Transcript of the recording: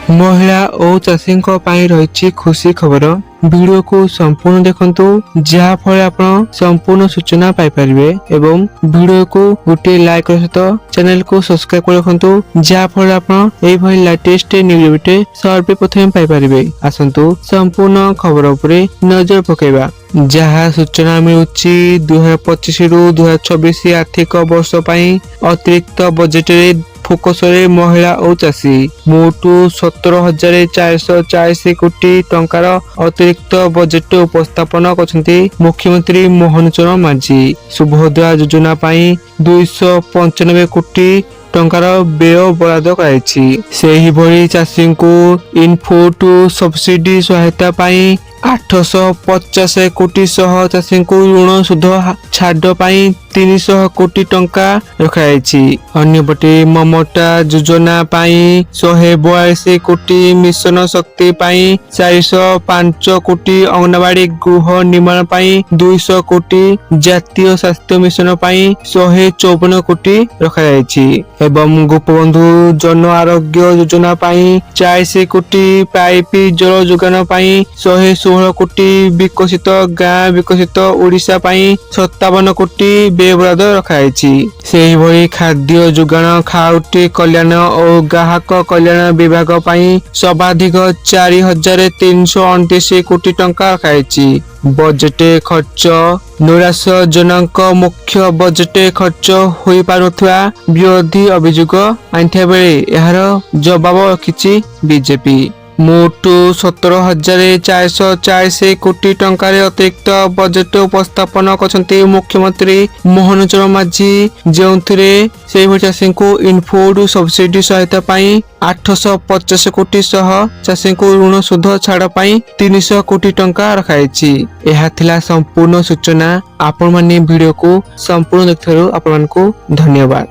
महिला और चाषी रही खुशी खबर। वीडियो को संपूर्ण देखंतु जहाँ फल आपण संपूर्ण सूचना पाई परिबे एवं वीडियो को गोटे लाइक सहित चैनल को सब्सक्राइब कर रखंतु जहाँ फल आपण एई भली लेटेस्ट न्यूज बिटे सर्वे प्रथम पाई परिबे। आसंतु संपूर्ण खबर उपरे नजर पकेबा। जहाँ सूचना मिलुची 2025 रु 2026 आर्थिक वर्ष पई अतिरिक्त बजेट रे फोकस रे महिला और चाषी मोटू 17,440 कोटी टंकार अतिरिक्त बजेट उपस्थापन करछंती मुख्यमंत्री मोहन चरण मांझी। सुभद्रा योजना पई 295 कोटी टंकार व्यय बराद कराइछि। सेही भली चाषी को इनपुट सब्सिडी सहायता पाई 850 कोटी सह चाषी को ऋण सुध छाड़ पाई 300 कोटी टंका रखाइछि। अन्यपटे ममता योजना पाई 142 कोटी, मिशन शक्ति पाई 405 कोटी, अंगनवाड़ी गृह निर्माण पाई 200 कोटी, जातीय स्वास्थ्य मिशन पाई 154 कोटी रखाइछि एवं गोपबंधु जन आरोग्य योजना पाई 40 कोटी, पाइप जल जोगान पाई 116 कोटी, विकसित गाँ विकसित ओडिशा पाई 57 कोटी बराद रखाइछि। सेही भली खाद्य जोगान, खाउटी कल्याण और ग्राहक कल्याण विभाग पाई सर्वाधिक 4,329 कोटी टंका रखाइछि। बजेट खर्च निराश जनक मुख्य बजेट खर्च होई पारुथवा विरोधी अभियोग आनिथा बेले यार जवाब रखिछि बीजेपी। मोट 17,440 कोटी टंकार अतिरिक्त बजेट उपस्थापन करछंती मुख्यमंत्री मोहन चरण मांझी, जेउथिरे सेही चाषी को इनपुट सब्सिडी सहायता पाई 850 कोटी सह चाषी को ऋण सुध छाड़ पाई 300 कोटी टंका रखाइछि। यह थिला संपूर्ण सूचना। आपण माने वीडियो को संपूर्ण देखथारु आपण मानकु धन्यवाद।